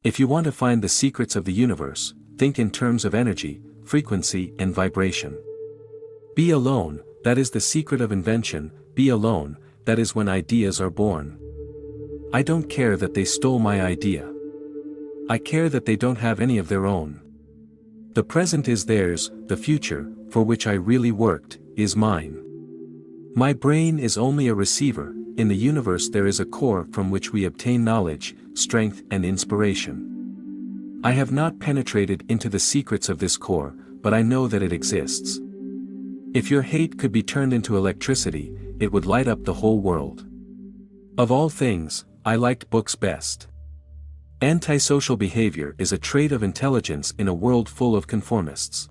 If you want to find the secrets of the universe, think in terms of energy, frequency and vibration. Be alone, that is the secret of invention. Be alone, that is when ideas are born. I don't care that they stole my idea. I care that they don't have any of their own. The present is theirs, the future, for which I really worked, is mine. My brain is only a receiver. In the universe there is a core from which we obtain knowledge, strength and inspiration. I have not penetrated into the secrets of this core, but I know that it exists. If your hate could be turned into electricity, it would light up the whole world. Of all things, I liked books best. Antisocial behavior is a trait of intelligence in a world full of conformists.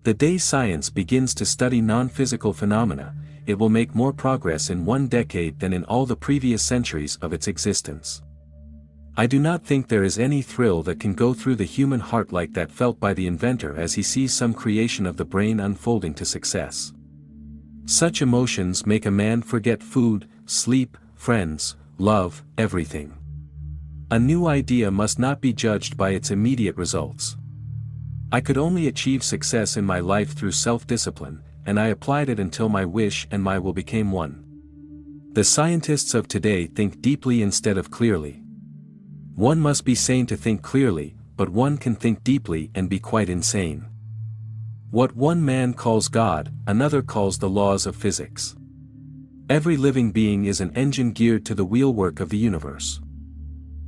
The day science begins to study non-physical phenomena, it will make more progress in 1 decade than in all the previous centuries of its existence. I do not think there is any thrill that can go through the human heart like that felt by the inventor as he sees some creation of the brain unfolding to success. Such emotions make a man forget food, sleep, friends, love, everything. A new idea must not be judged by its immediate results. I could only achieve success in my life through self-discipline, and I applied it until my wish and my will became one. The scientists of today think deeply instead of clearly. One must be sane to think clearly, but one can think deeply and be quite insane. What one man calls God, another calls the laws of physics. Every living being is an engine geared to the wheelwork of the universe.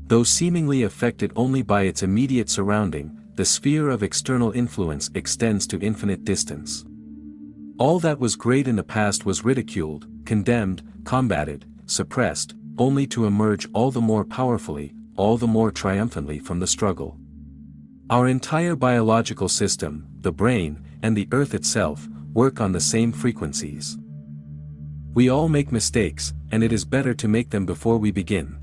Though seemingly affected only by its immediate surrounding, the sphere of external influence extends to infinite distance. All that was great in the past was ridiculed, condemned, combated, suppressed, only to emerge all the more powerfully, all the more triumphantly from the struggle. Our entire biological system, the brain, and the earth itself, work on the same frequencies. We all make mistakes, and it is better to make them before we begin.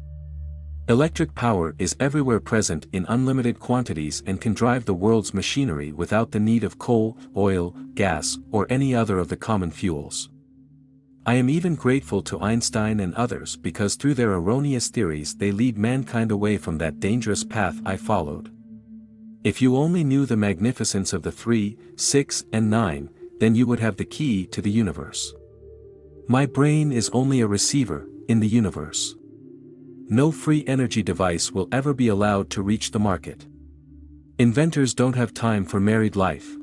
Electric power is everywhere present in unlimited quantities and can drive the world's machinery without the need of coal, oil, gas, or any other of the common fuels. I am even grateful to Einstein and others because through their erroneous theories they lead mankind away from that dangerous path I followed. If you only knew the magnificence of the 3, 6, and 9, then you would have the key to the universe. My brain is only a receiver, in the universe. No free energy device will ever be allowed to reach the market. Inventors don't have time for married life.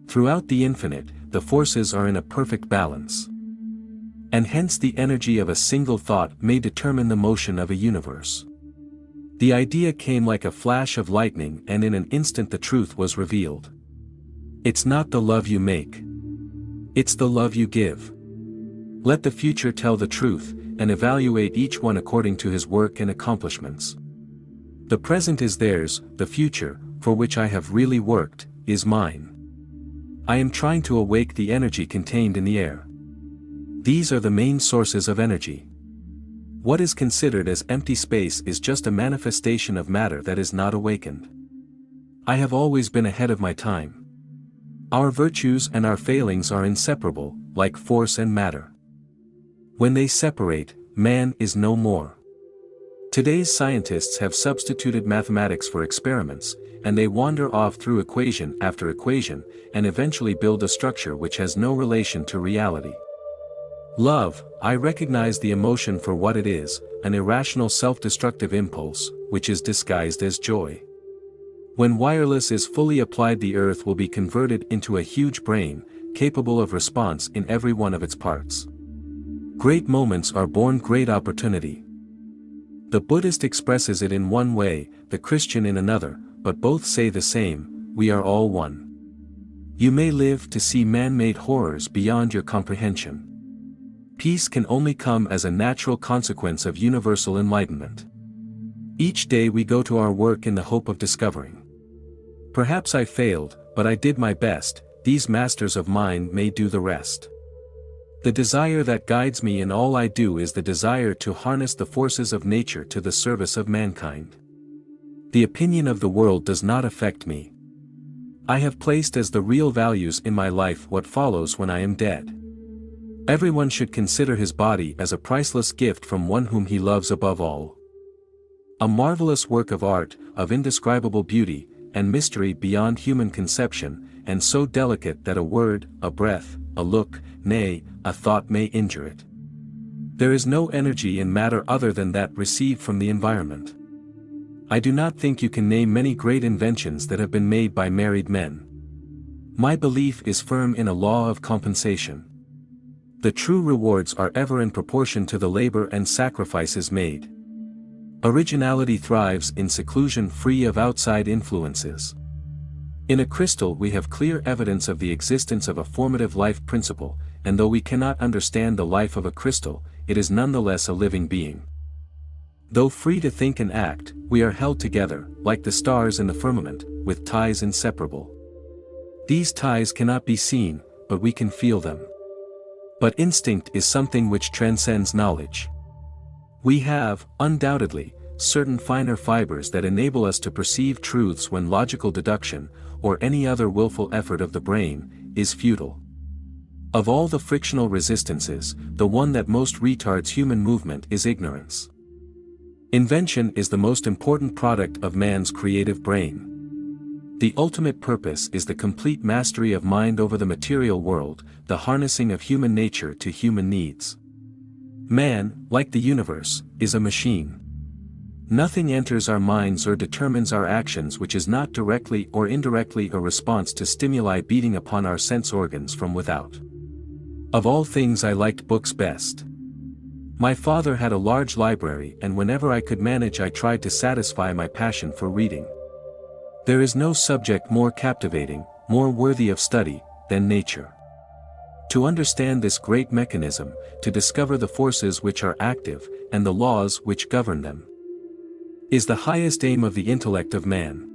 Throughout the infinite, the forces are in a perfect balance. And hence the energy of a single thought may determine the motion of a universe. The idea came like a flash of lightning and in an instant the truth was revealed. It's not the love you make. It's the love you give. Let the future tell the truth, and evaluate each one according to his work and accomplishments. The present is theirs, the future, for which I have really worked, is mine. I am trying to awake the energy contained in the air. These are the main sources of energy. What is considered as empty space is just a manifestation of matter that is not awakened. I have always been ahead of my time. Our virtues and our failings are inseparable, like force and matter. When they separate, man is no more. Today's scientists have substituted mathematics for experiments, and they wander off through equation after equation, and eventually build a structure which has no relation to reality. Love, I recognize the emotion for what it is, an irrational self-destructive impulse, which is disguised as joy. When wireless is fully applied, the earth will be converted into a huge brain, capable of response in every one of its parts. Great moments are born great opportunity. The Buddhist expresses it in one way, the Christian in another, but both say the same, we are all one. You may live to see man-made horrors beyond your comprehension. Peace can only come as a natural consequence of universal enlightenment. Each day we go to our work in the hope of discovering. Perhaps I failed, but I did my best, these masters of mine may do the rest. The desire that guides me in all I do is the desire to harness the forces of nature to the service of mankind. The opinion of the world does not affect me. I have placed as the real values in my life what follows when I am dead. Everyone should consider his body as a priceless gift from one whom he loves above all. A marvelous work of art, of indescribable beauty, and mystery beyond human conception, and so delicate that a word, a breath, a look, nay, a thought may injure it. There is no energy in matter other than that received from the environment. I do not think you can name many great inventions that have been made by married men. My belief is firm in a law of compensation. The true rewards are ever in proportion to the labor and sacrifices made. Originality thrives in seclusion free of outside influences. In a crystal we have clear evidence of the existence of a formative life principle, and though we cannot understand the life of a crystal, it is nonetheless a living being. Though free to think and act, we are held together, like the stars in the firmament, with ties inseparable. These ties cannot be seen, but we can feel them. But instinct is something which transcends knowledge. We have, undoubtedly, certain finer fibers that enable us to perceive truths when logical deduction, or any other willful effort of the brain, is futile. Of all the frictional resistances, the one that most retards human movement is ignorance. Invention is the most important product of man's creative brain. The ultimate purpose is the complete mastery of mind over the material world, the harnessing of human nature to human needs. Man, like the universe, is a machine. Nothing enters our minds or determines our actions which is not directly or indirectly a response to stimuli beating upon our sense organs from without. Of all things I liked books best. My father had a large library, and whenever I could manage I tried to satisfy my passion for reading. There is no subject more captivating, more worthy of study, than nature. To understand this great mechanism, to discover the forces which are active, and the laws which govern them, is the highest aim of the intellect of man.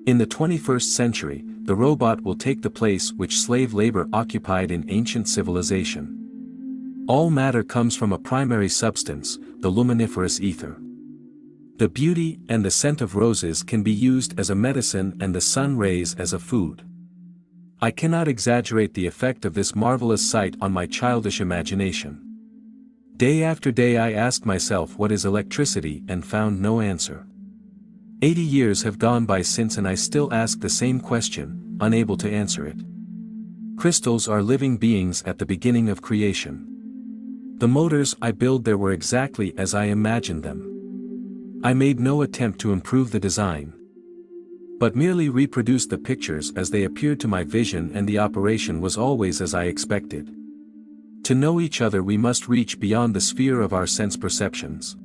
In the 21st century, the robot will take the place which slave labor occupied in ancient civilization. All matter comes from a primary substance, the luminiferous ether. The beauty and the scent of roses can be used as a medicine and the sun rays as a food. I cannot exaggerate the effect of this marvelous sight on my childish imagination. Day after day I asked myself what is electricity and found no answer. 80 years have gone by since and I still ask the same question, unable to answer it. Crystals are living beings at the beginning of creation. The motors I build there were exactly as I imagined them. I made no attempt to improve the design, but merely reproduced the pictures as they appeared to my vision, and the operation was always as I expected. To know each other we must reach beyond the sphere of our sense perceptions.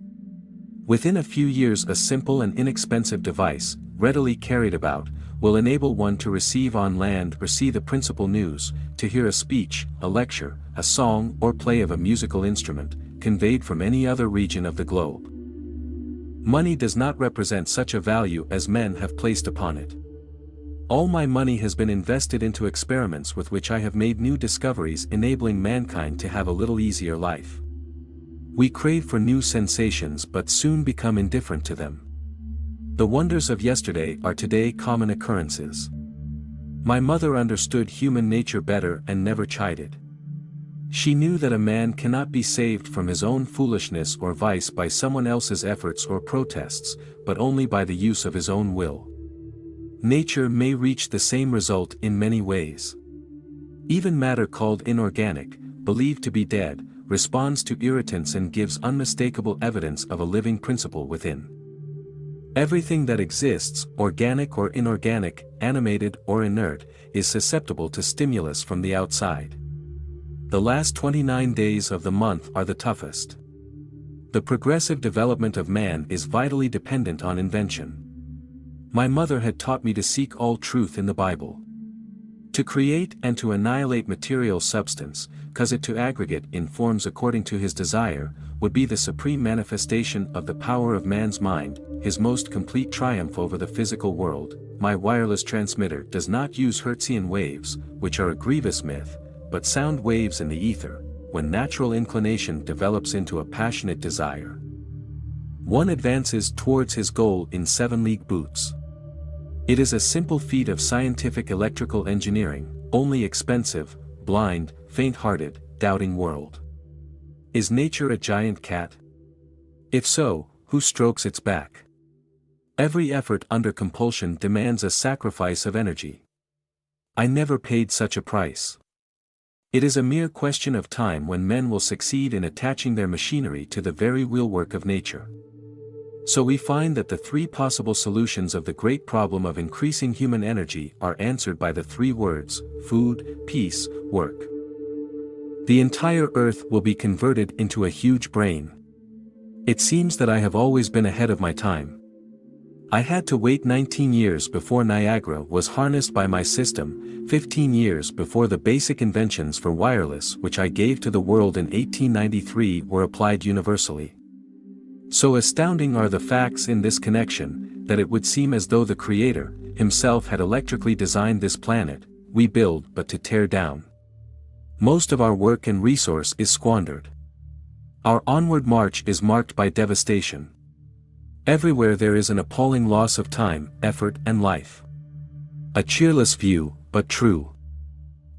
Within a few years a simple and inexpensive device, readily carried about, will enable one to receive on land or see the principal news, to hear a speech, a lecture, a song or play of a musical instrument, conveyed from any other region of the globe. Money does not represent such a value as men have placed upon it. All my money has been invested into experiments with which I have made new discoveries enabling mankind to have a little easier life. We crave for new sensations but soon become indifferent to them. The wonders of yesterday are today common occurrences. My mother understood human nature better and never chided. She knew that a man cannot be saved from his own foolishness or vice by someone else's efforts or protests, but only by the use of his own will. Nature may reach the same result in many ways. Even matter called inorganic, believed to be dead, responds to irritants and gives unmistakable evidence of a living principle within. Everything that exists, organic or inorganic, animated or inert, is susceptible to stimulus from the outside. The last 29 days of the month are the toughest. The progressive development of man is vitally dependent on invention. My mother had taught me to seek all truth in the Bible. To create and to annihilate material substance, cause it to aggregate in forms according to his desire, would be the supreme manifestation of the power of man's mind, his most complete triumph over the physical world. My wireless transmitter does not use Hertzian waves, which are a grievous myth, but sound waves in the ether, when natural inclination develops into a passionate desire. One advances towards his goal in 7-league boots. It is a simple feat of scientific electrical engineering, only expensive, blind, faint-hearted, doubting world. Is nature a giant cat? If so, who strokes its back? Every effort under compulsion demands a sacrifice of energy. I never paid such a price. It is a mere question of time when men will succeed in attaching their machinery to the very wheelwork of nature. So we find that the three possible solutions of the great problem of increasing human energy are answered by the three words: food, peace, work. The entire earth will be converted into a huge brain. It seems that I have always been ahead of my time. I had to wait 19 years before Niagara was harnessed by my system, 15 years before the basic inventions for wireless which I gave to the world in 1893 were applied universally. So astounding are the facts in this connection, that it would seem as though the Creator, himself had electrically designed this planet, we build but to tear down. Most of our work and resource is squandered. Our onward march is marked by devastation. Everywhere there is an appalling loss of time, effort and life. A cheerless view, but true.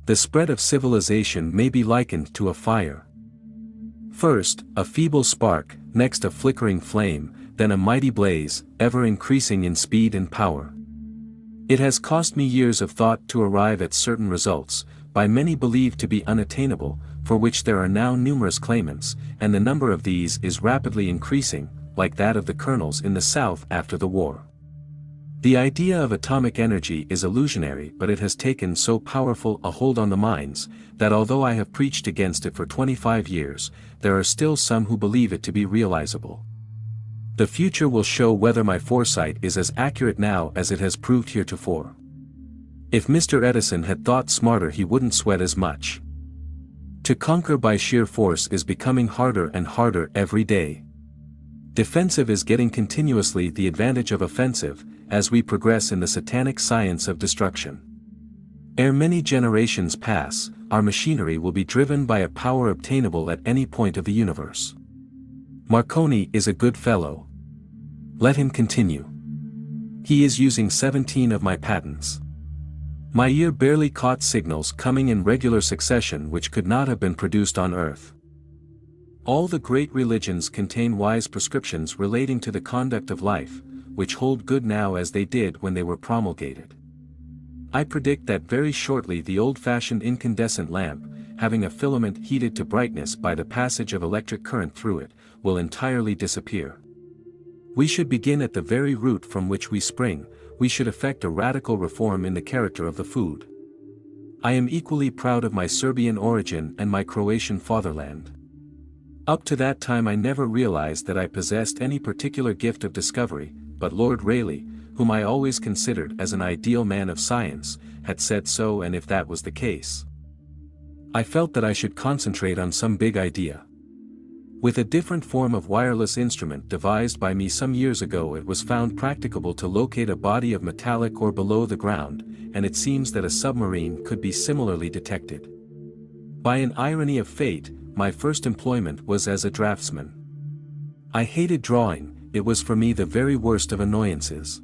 The spread of civilization may be likened to a fire. First, a feeble spark, next a flickering flame, then a mighty blaze, ever increasing in speed and power. It has cost me years of thought to arrive at certain results, by many believed to be unattainable, for which there are now numerous claimants, and the number of these is rapidly increasing, like that of the colonels in the South after the war. The idea of atomic energy is illusionary, but it has taken so powerful a hold on the minds, that although I have preached against it for 25 years, there are still some who believe it to be realizable. The future will show whether my foresight is as accurate now as it has proved heretofore. If Mr. Edison had thought smarter, he wouldn't sweat as much. To conquer by sheer force is becoming harder and harder every day. Defensive is getting continuously the advantage of offensive, as we progress in the satanic science of destruction. Ere many generations pass, our machinery will be driven by a power obtainable at any point of the universe. Marconi is a good fellow. Let him continue. He is using 17 of my patents. My ear barely caught signals coming in regular succession which could not have been produced on Earth. All the great religions contain wise prescriptions relating to the conduct of life, which hold good now as they did when they were promulgated. I predict that very shortly the old-fashioned incandescent lamp, having a filament heated to brightness by the passage of electric current through it, will entirely disappear. We should begin at the very root from which we spring. We should effect a radical reform in the character of the food. I am equally proud of my Serbian origin and my Croatian fatherland. Up to that time I never realized that I possessed any particular gift of discovery, but Lord Rayleigh, whom I always considered as an ideal man of science, had said so, and if that was the case, I felt that I should concentrate on some big idea. With a different form of wireless instrument devised by me some years ago, it was found practicable to locate a body of metallic ore below the ground, and it seems that a submarine could be similarly detected. By an irony of fate, my first employment was as a draftsman. I hated drawing, it was for me the very worst of annoyances.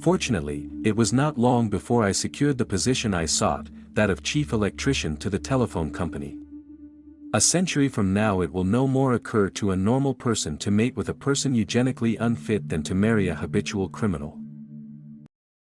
Fortunately, it was not long before I secured the position I sought, that of chief electrician to the telephone company. A century from now it will no more occur to a normal person to mate with a person eugenically unfit than to marry a habitual criminal.